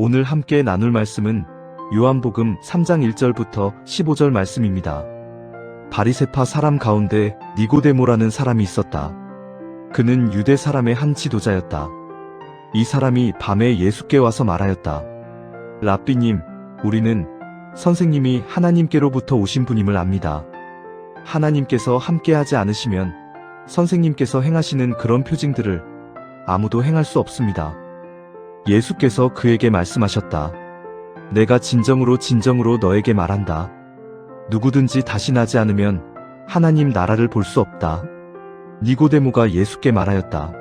오늘 함께 나눌 말씀은 요한복음 3장 1절부터 15절 말씀입니다. 바리새파 사람 가운데 니고데모라는 사람이 있었다. 그는 유대 사람의 한 지도자였다. 이 사람이 밤에 예수께 와서 말하였다. 랍비님, 우리는 선생님이 하나님께로부터 오신 분임을 압니다. 하나님께서 함께하지 않으시면 선생님께서 행하시는 그런 표징들을 아무도 행할 수 없습니다. 예수께서 그에게 말씀하셨다. 내가 진정으로 너에게 말한다. 누구든지 다시 나지 않으면 하나님 나라를 볼 수 없다. 니고데모가 예수께 말하였다.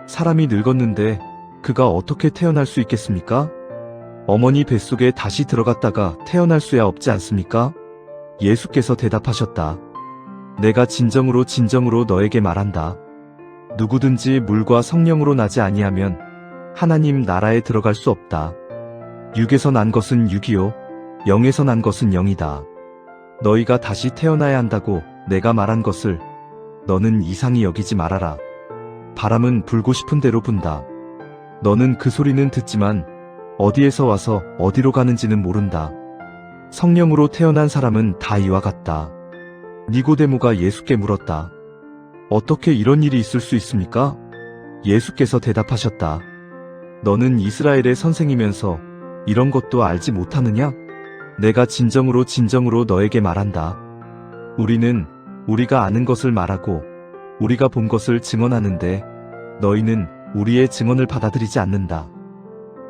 사람이 늙었는데 그가 어떻게 태어날 수 있겠습니까? 어머니 뱃속에 다시 들어갔다가 태어날 수야 없지 않습니까? 예수께서 대답하셨다. 내가 진정으로 너에게 말한다. 누구든지 물과 성령으로 나지 아니하면 하나님 나라에 들어갈 수 없다. 육에서 난 것은 육이요, 영에서 난 것은 영이다. 너희가 다시 태어나야 한다고 내가 말한 것을 너는 이상히 여기지 말아라. 바람은 불고 싶은 대로 분다. 너는 그 소리는 듣지만 어디에서 와서 어디로 가는지는 모른다. 성령으로 태어난 사람은 다 이와 같다. 니고데모가 예수께 물었다. 어떻게 이런 일이 있을 수 있습니까? 예수께서 대답하셨다. 너는 이스라엘의 선생이면서 이런 것도 알지 못하느냐? 내가 진정으로 너에게 말한다. 우리는 우리가 아는 것을 말하고 우리가 본 것을 증언하는데 너희는 우리의 증언을 받아들이지 않는다.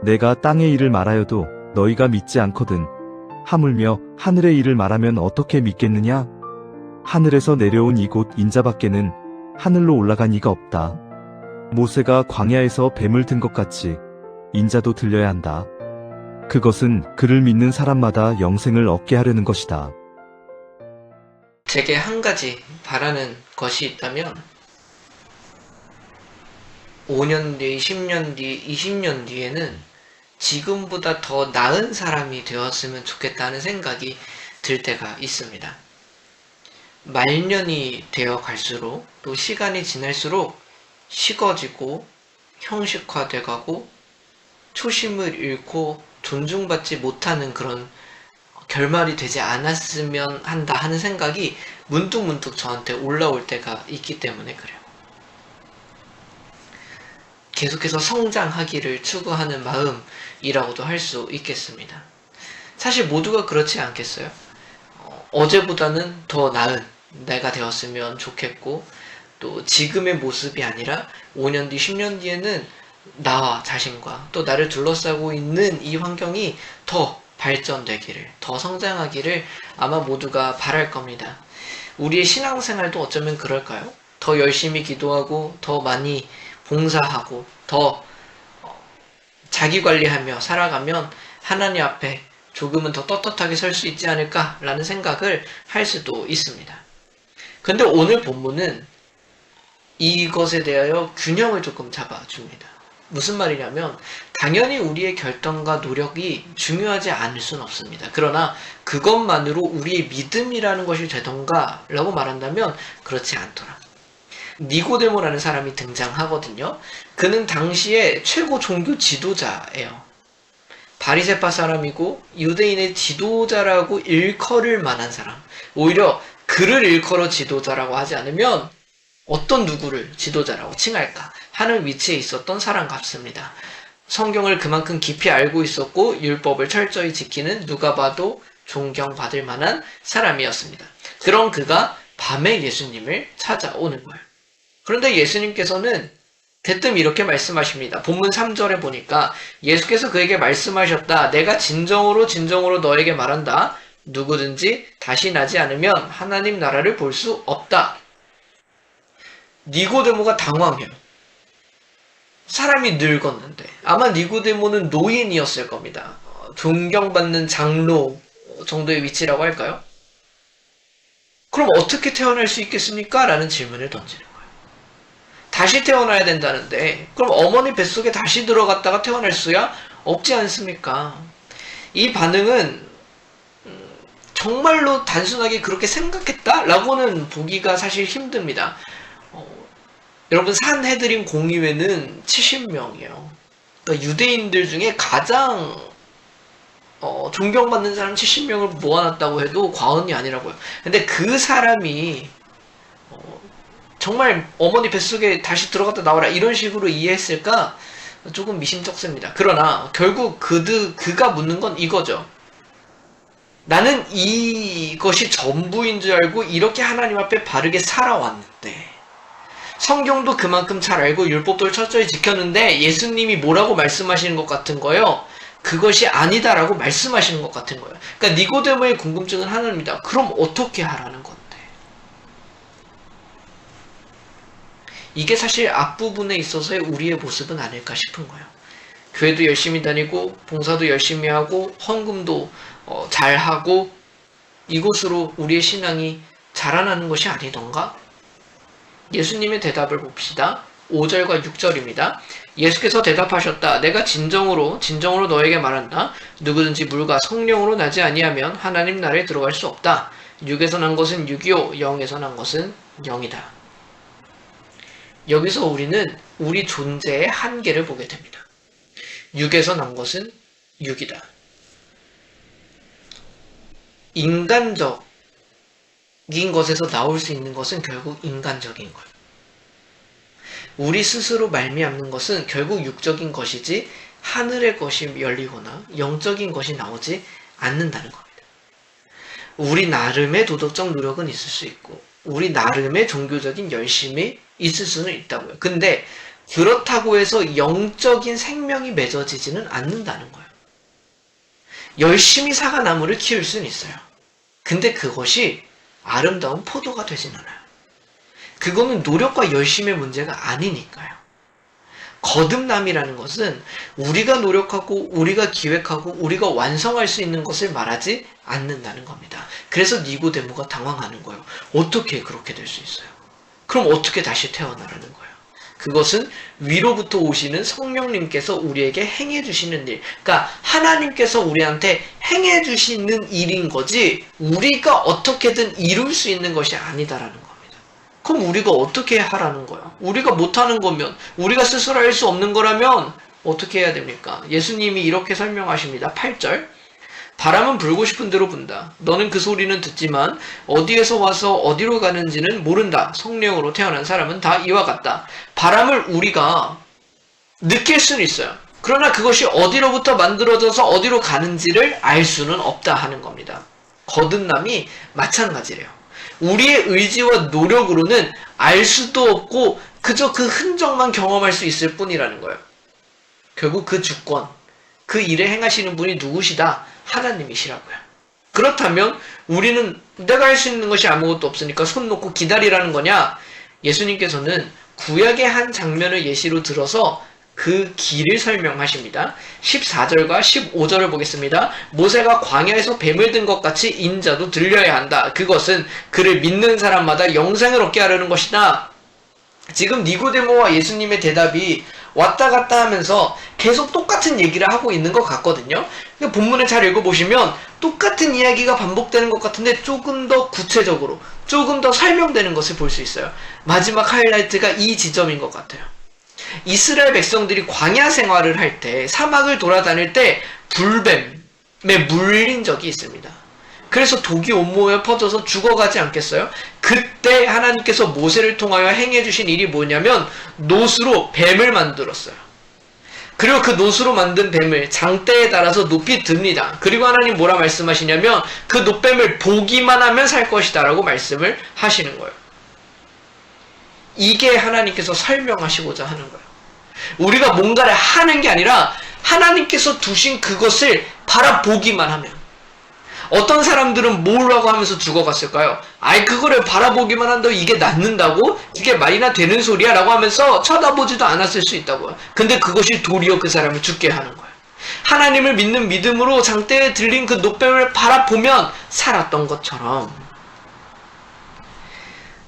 내가 땅의 일을 말하여도 너희가 믿지 않거든. 하물며 하늘의 일을 말하면 어떻게 믿겠느냐? 하늘에서 내려온 이곳 인자밖에는 하늘로 올라간 이가 없다. 모세가 광야에서 뱀을 든 것 같이 인자도 들려야 한다. 그것은 그를 믿는 사람마다 영생을 얻게 하려는 것이다. 제게 한 가지 바라는 것이 있다면 5년 뒤, 10년 뒤, 20년 뒤에는 지금보다 더 나은 사람이 되었으면 좋겠다는 생각이 들 때가 있습니다. 말년이 되어 갈수록 또 시간이 지날수록 식어지고 형식화돼 가고 초심을 잃고 존중받지 못하는 그런 결말이 되지 않았으면 한다 하는 생각이 문득문득 저한테 올라올 때가 있기 때문에 그래요. 계속해서 성장하기를 추구하는 마음이라고도 할 수 있겠습니다. 사실 모두가 그렇지 않겠어요? 어제보다는 더 나은 내가 되었으면 좋겠고 또 지금의 모습이 아니라 5년 뒤, 10년 뒤에는 나와 자신과 또 나를 둘러싸고 있는 이 환경이 더 발전되기를, 더 성장하기를 아마 모두가 바랄 겁니다. 우리의 신앙생활도 어쩌면 그럴까요? 더 열심히 기도하고 더 많이 봉사하고 더 자기관리하며 살아가면 하나님 앞에 조금은 더 떳떳하게 설 수 있지 않을까라는 생각을 할 수도 있습니다. 근데 오늘 본문은 이것에 대하여 균형을 조금 잡아줍니다. 무슨 말이냐면 당연히 우리의 결단과 노력이 중요하지 않을 수는 없습니다. 그러나 그것만으로 우리의 믿음이라는 것이 되던가 라고 말한다면 그렇지 않더라. 니고데모라는 사람이 등장하거든요. 그는 당시에 최고 종교 지도자예요. 바리새파 사람이고 유대인의 지도자라고 일컬을 만한 사람. 오히려 그를 일컬어 지도자라고 하지 않으면 어떤 누구를 지도자라고 칭할까 하는 위치에 있었던 사람 같습니다. 성경을 그만큼 깊이 알고 있었고 율법을 철저히 지키는 누가 봐도 존경받을 만한 사람이었습니다. 그런 그가 밤에 예수님을 찾아오는 거예요. 그런데 예수님께서는 대뜸 이렇게 말씀하십니다. 본문 3절에 보니까 예수께서 그에게 말씀하셨다. 내가 진정으로 너에게 말한다. 누구든지 다시 나지 않으면 하나님 나라를 볼 수 없다. 니고데모가 당황해요. 사람이 늙었는데 아마 니고데모는 노인이었을 겁니다. 존경받는 장로 정도의 위치라고 할까요? 그럼 어떻게 태어날 수 있겠습니까? 라는 질문을 던지는 거예요. 다시 태어나야 된다는데 그럼 어머니 뱃속에 다시 들어갔다가 태어날 수야 없지 않습니까? 이 반응은 정말로 단순하게 그렇게 생각했다라고는 보기가 사실 힘듭니다. 여러분 산헤드린 공의회는 70명이에요. 그러니까 유대인들 중에 가장 존경받는 사람 70명을 모아놨다고 해도 과언이 아니라고요. 근데 그 사람이 정말 어머니 뱃속에 다시 들어갔다 나와라 이런 식으로 이해했을까? 조금 미심쩍습니다. 그러나 결국 그가 묻는 건 이거죠. 나는 이것이 전부인 줄 알고 이렇게 하나님 앞에 바르게 살아왔는데, 성경도 그만큼 잘 알고 율법도 철저히 지켰는데 예수님이 뭐라고 말씀하시는 것 같은 거예요? 그것이 아니다라고 말씀하시는 것 같은 거예요. 그러니까 니고데모의 궁금증은 하나입니다. 그럼 어떻게 하라는 건데? 이게 사실 앞부분에 있어서의 우리의 모습은 아닐까 싶은 거예요. 교회도 열심히 다니고 봉사도 열심히 하고 헌금도 잘하고 이곳으로 우리의 신앙이 자라나는 것이 아니던가? 예수님의 대답을 봅시다. 5절과 6절입니다. 예수께서 대답하셨다. 내가 진정으로 너에게 말한다. 누구든지 물과 성령으로 나지 아니하면 하나님 나라에 들어갈 수 없다. 육에서 난 것은 육이요 영에서 난 것은 영이다. 여기서 우리는 우리 존재의 한계를 보게 됩니다. 육에서 난 것은 육이다. 인간적인 것에서 나올 수 있는 것은 결국 인간적인 거예요. 우리 스스로 말미암는 것은 결국 육적인 것이지 하늘의 것이 열리거나 영적인 것이 나오지 않는다는 겁니다. 우리 나름의 도덕적 노력은 있을 수 있고 우리 나름의 종교적인 열심이 있을 수는 있다고요. 근데 그렇다고 해서 영적인 생명이 맺어지지는 않는다는 거예요. 열심히 사과나무를 키울 수는 있어요. 근데 그것이 아름다운 포도가 되진 않아요. 그거는 노력과 열심의 문제가 아니니까요. 거듭남이라는 것은 우리가 노력하고 우리가 기획하고 우리가 완성할 수 있는 것을 말하지 않는다는 겁니다. 그래서 니고데모가 당황하는 거예요. 어떻게 그렇게 될 수 있어요? 그럼 어떻게 다시 태어나라는 거예요? 그것은 위로부터 오시는 성령님께서 우리에게 행해 주시는 일, 그러니까 하나님께서 우리한테 행해 주시는 일인 거지 우리가 어떻게든 이룰 수 있는 것이 아니다라는 겁니다. 그럼 우리가 어떻게 하라는 거야? 우리가 못하는 거면, 우리가 스스로 할 수 없는 거라면 어떻게 해야 됩니까? 예수님이 이렇게 설명하십니다. 8절. 바람은 불고 싶은 대로 분다. 너는 그 소리는 듣지만 어디에서 와서 어디로 가는지는 모른다. 성령으로 태어난 사람은 다 이와 같다. 바람을 우리가 느낄 수는 있어요. 그러나 그것이 어디로부터 만들어져서 어디로 가는지를 알 수는 없다 하는 겁니다. 거듭남이 마찬가지래요. 우리의 의지와 노력으로는 알 수도 없고 그저 그 흔적만 경험할 수 있을 뿐이라는 거예요. 결국 그 주권, 그 일을 행하시는 분이 누구시다? 하나님이시라고요. 그렇다면 우리는 내가 할 수 있는 것이 아무것도 없으니까 손 놓고 기다리라는 거냐? 예수님께서는 구약의 한 장면을 예시로 들어서 그 길을 설명하십니다. 14절과 15절을 보겠습니다. 모세가 광야에서 뱀을 든 것 같이 인자도 들려야 한다. 그것은 그를 믿는 사람마다 영생을 얻게 하려는 것이다. 지금 니고데모와 예수님의 대답이 왔다 갔다 하면서 계속 똑같은 얘기를 하고 있는 것 같거든요. 본문을 잘 읽어보시면 똑같은 이야기가 반복되는 것 같은데 조금 더 구체적으로, 조금 더 설명되는 것을 볼 수 있어요. 마지막 하이라이트가 이 지점인 것 같아요. 이스라엘 백성들이 광야 생활을 할 때, 사막을 돌아다닐 때 불뱀에 물린 적이 있습니다. 그래서 독이 온몸에 퍼져서 죽어가지 않겠어요? 그때 하나님께서 모세를 통하여 행해 주신 일이 뭐냐면 놋으로 뱀을 만들었어요. 그리고 그 놋으로 만든 뱀을 장대에 달아서 높이 듭니다. 그리고 하나님 뭐라 말씀하시냐면 그 놋뱀을 보기만 하면 살 것이다 라고 말씀을 하시는 거예요. 이게 하나님께서 설명하시고자 하는 거예요. 우리가 뭔가를 하는 게 아니라 하나님께서 두신 그것을 바라보기만 하면. 어떤 사람들은 뭐라고 하면서 죽어갔을까요? 아이 그거를 바라보기만 한다고 이게 낫는다고? 이게 말이나 되는 소리야? 라고 하면서 쳐다보지도 않았을 수 있다고요. 근데 그것이 도리어 그 사람을 죽게 하는 거예요. 하나님을 믿는 믿음으로 장대에 들린 그 놋뱀을 바라보면 살았던 것처럼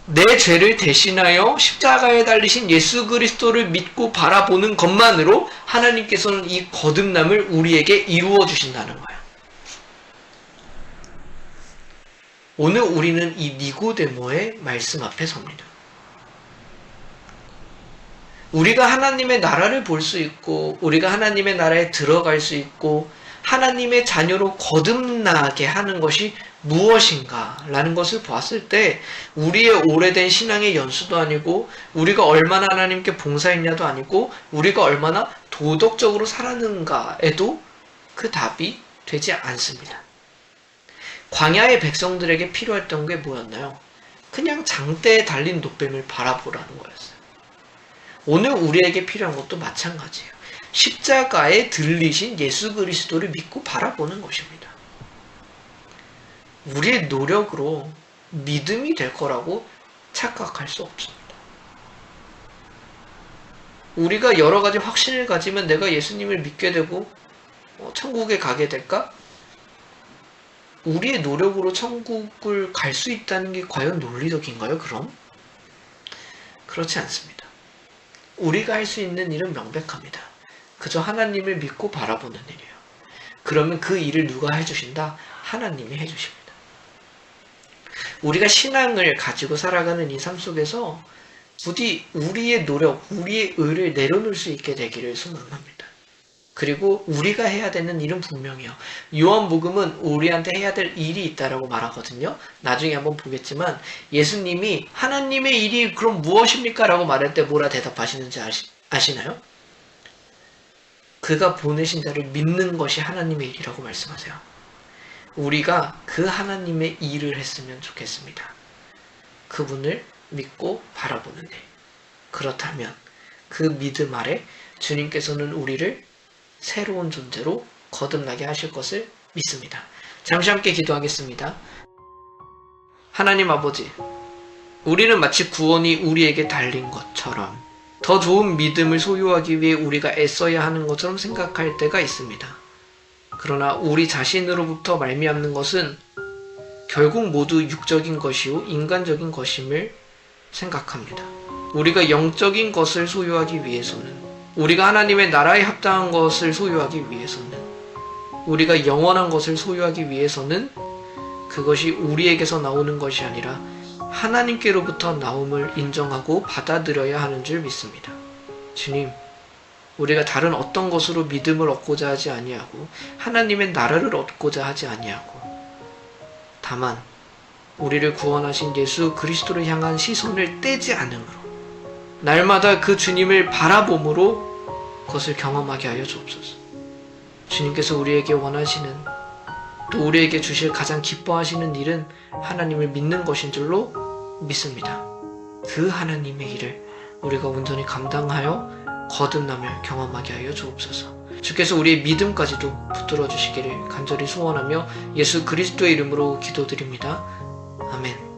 내 죄를 대신하여 십자가에 달리신 예수 그리스도를 믿고 바라보는 것만으로 하나님께서는 이 거듭남을 우리에게 이루어 주신다는 거예요. 오늘 우리는 이 니고데모의 말씀 앞에 섭니다. 우리가 하나님의 나라를 볼 수 있고 우리가 하나님의 나라에 들어갈 수 있고 하나님의 자녀로 거듭나게 하는 것이 무엇인가 라는 것을 보았을 때 우리의 오래된 신앙의 연수도 아니고 우리가 얼마나 하나님께 봉사했냐도 아니고 우리가 얼마나 도덕적으로 살았는가에도 그 답이 되지 않습니다. 광야의 백성들에게 필요했던 게 뭐였나요? 그냥 장대에 달린 놋뱀을 바라보라는 거였어요. 오늘 우리에게 필요한 것도 마찬가지예요. 십자가에 들리신 예수 그리스도를 믿고 바라보는 것입니다. 우리의 노력으로 믿음이 될 거라고 착각할 수 없습니다. 우리가 여러 가지 확신을 가지면 내가 예수님을 믿게 되고 천국에 가게 될까? 우리의 노력으로 천국을 갈 수 있다는 게 과연 논리적인가요, 그럼? 그렇지 않습니다. 우리가 할 수 있는 일은 명백합니다. 그저 하나님을 믿고 바라보는 일이에요. 그러면 그 일을 누가 해주신다? 하나님이 해주십니다. 우리가 신앙을 가지고 살아가는 이 삶 속에서 부디 우리의 노력, 우리의 의를 내려놓을 수 있게 되기를 소망합니다. 그리고 우리가 해야 되는 일은 분명해요. 요한복음은 우리한테 해야 될 일이 있다라고 말하거든요. 나중에 한번 보겠지만 예수님이 하나님의 일이 그럼 무엇입니까? 라고 말할 때 뭐라 대답하시는지 아시나요? 그가 보내신 자를 믿는 것이 하나님의 일이라고 말씀하세요. 우리가 그 하나님의 일을 했으면 좋겠습니다. 그분을 믿고 바라보는 일. 그렇다면 그 믿음 아래 주님께서는 우리를 새로운 존재로 거듭나게 하실 것을 믿습니다. 잠시 함께 기도하겠습니다. 하나님 아버지, 우리는 마치 구원이 우리에게 달린 것처럼 더 좋은 믿음을 소유하기 위해 우리가 애써야 하는 것처럼 생각할 때가 있습니다. 그러나 우리 자신으로부터 말미암는 것은 결국 모두 육적인 것이요 인간적인 것임을 생각합니다. 우리가 영적인 것을 소유하기 위해서는, 우리가 하나님의 나라에 합당한 것을 소유하기 위해서는, 우리가 영원한 것을 소유하기 위해서는 그것이 우리에게서 나오는 것이 아니라 하나님께로부터 나옴을 인정하고 받아들여야 하는 줄 믿습니다. 주님, 우리가 다른 어떤 것으로 믿음을 얻고자 하지 아니하고 하나님의 나라를 얻고자 하지 아니하고 다만 우리를 구원하신 예수 그리스도를 향한 시선을 떼지 않음으로 날마다 그 주님을 바라봄으로 그것을 경험하게 하여 주옵소서. 주님께서 우리에게 원하시는, 또 우리에게 주실 가장 기뻐하시는 일은 하나님을 믿는 것인 줄로 믿습니다. 그 하나님의 일을 우리가 온전히 감당하여 거듭남을 경험하게 하여 주옵소서. 주께서 우리의 믿음까지도 붙들어 주시기를 간절히 소원하며 예수 그리스도의 이름으로 기도드립니다. 아멘.